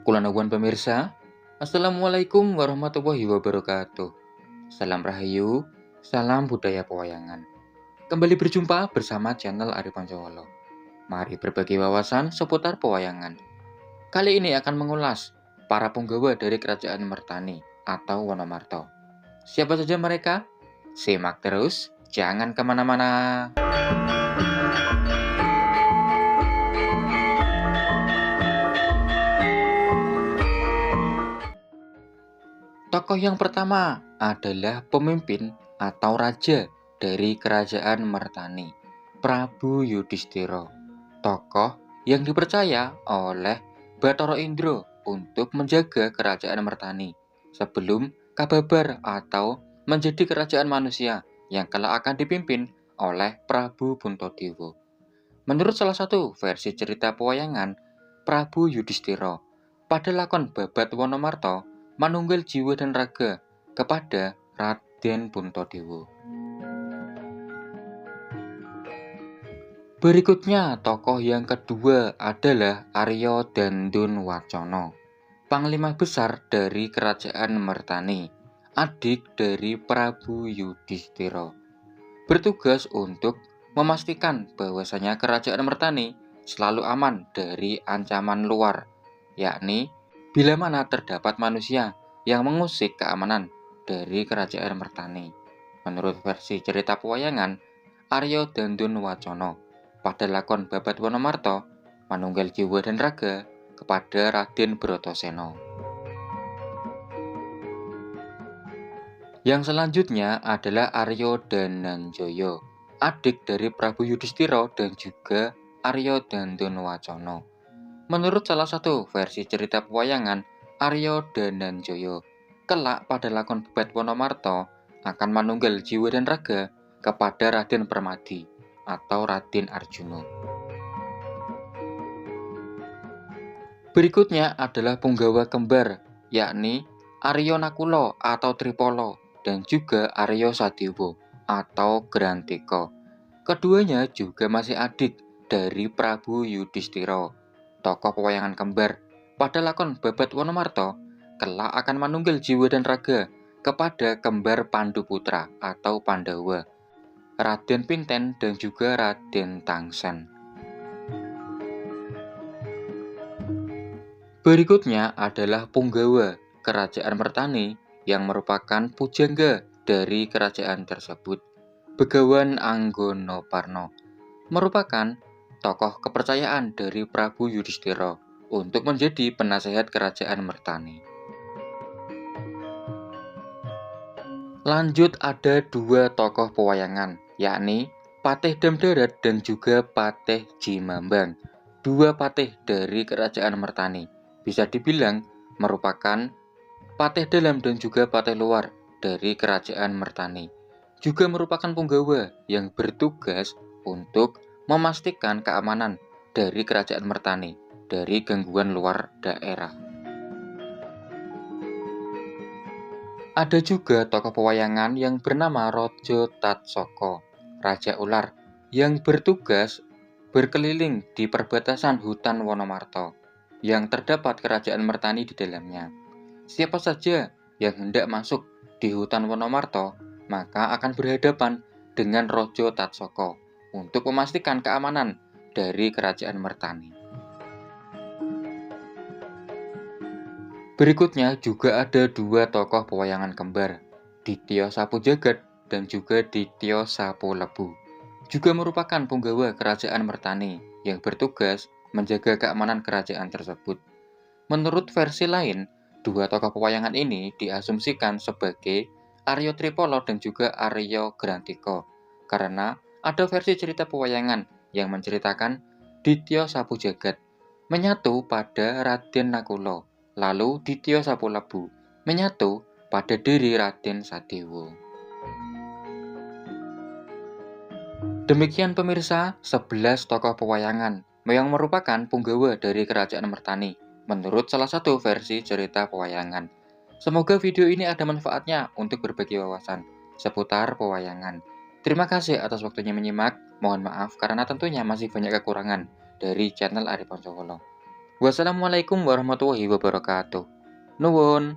Kula nuwun pemirsa, Assalamualaikum warahmatullahi wabarakatuh. Salam Rahayu, salam budaya pewayangan. Kembali berjumpa bersama channel Ari Pancawala. Mari berbagi wawasan seputar pewayangan. Kali ini akan mengulas para punggawa dari Kerajaan Mertani atau Wonomarto. Siapa saja mereka? Simak terus, jangan kemana-mana. Tokoh yang pertama adalah pemimpin atau raja dari Kerajaan Mertani, Prabu Yudhistira. Tokoh yang dipercaya oleh Bathara Indra untuk menjaga Kerajaan Mertani sebelum kababar atau menjadi kerajaan manusia yang kelak akan dipimpin oleh Prabu Puntadewa. Menurut salah satu versi cerita pewayangan, Prabu Yudhistira pada lakon Babat Wonomarto manunggal jiwa dan raga kepada Raden Puntadewa. Berikutnya, tokoh yang kedua adalah Arya Dandunwacana, panglima besar dari Kerajaan Mertani, adik dari Prabu Yudhistira. Bertugas untuk memastikan bahwasanya Kerajaan Mertani selalu aman dari ancaman luar, yakni bila mana terdapat manusia yang mengusik keamanan dari Kerajaan Mertani. Menurut versi cerita pewayangan, Arya Dandunwacana pada lakon Babat Wonomarto manunggal jiwa dan raga kepada Raden Bratasena. Yang selanjutnya adalah Arya Dananjaya, adik dari Prabu Yudhistira dan juga Arya Dandunwacana. Menurut salah satu versi cerita pewayangan, Arya Dananjaya kelak pada lakon Babat Wonomarto akan manunggal jiwa dan raga kepada Raden Permadi atau Raden Arjuna. Berikutnya adalah punggawa kembar, yakni Arya Nakula atau Tripala dan juga Arya Sadewa atau Granteka. Keduanya juga masih adik dari Prabu Yudhistira. Tokoh pewayangan kembar pada lakon Babat Wonomarto kelak akan manunggal jiwa dan raga kepada kembar Panduputra atau Pandawa, Raden Pinten dan juga Raden Tangsen. Berikutnya adalah punggawa Kerajaan Mertani yang merupakan pujangga dari kerajaan tersebut. Begawan Anggonoparno merupakan tokoh kepercayaan dari Prabu Yudhistira untuk menjadi penasehat Kerajaan Mertani. Lanjut ada dua tokoh pewayangan, yakni Patih Damdarat dan juga Patih Jimambang. Dua patih dari Kerajaan Mertani, bisa dibilang merupakan patih dalam dan juga patih luar dari Kerajaan Mertani. Juga merupakan punggawa yang bertugas untuk memastikan keamanan dari Kerajaan Mertani dari gangguan luar daerah. Ada juga tokoh pewayangan yang bernama Raja Tatsaka, Raja Ular, yang bertugas berkeliling di perbatasan hutan Wonomarto yang terdapat Kerajaan Mertani di dalamnya. Siapa saja yang hendak masuk di hutan Wonomarto, maka akan berhadapan dengan Raja Tatsaka untuk memastikan keamanan dari Kerajaan Mertani. Berikutnya juga ada dua tokoh pewayangan kembar, Ditya Sapujagat dan juga Ditya Sapulebu. Juga merupakan punggawa Kerajaan Mertani yang bertugas menjaga keamanan kerajaan tersebut. Menurut versi lain, dua tokoh pewayangan ini diasumsikan sebagai Arya Tripala dan juga Arya Granteka, karena ada versi cerita pewayangan yang menceritakan Ditya Sapujagat menyatu pada Raden Nakula, lalu Ditya Sapulebu menyatu pada diri Raden Sadewa. Demikian pemirsa, 11 tokoh pewayangan yang merupakan punggawa dari Kerajaan Mertani menurut salah satu versi cerita pewayangan. Semoga video ini ada manfaatnya untuk berbagi wawasan seputar pewayangan. Terima kasih atas waktunya menyimak. Mohon maaf karena tentunya masih banyak kekurangan dari channel Ari Pancawala. Wassalamualaikum warahmatullahi wabarakatuh. Nuwun.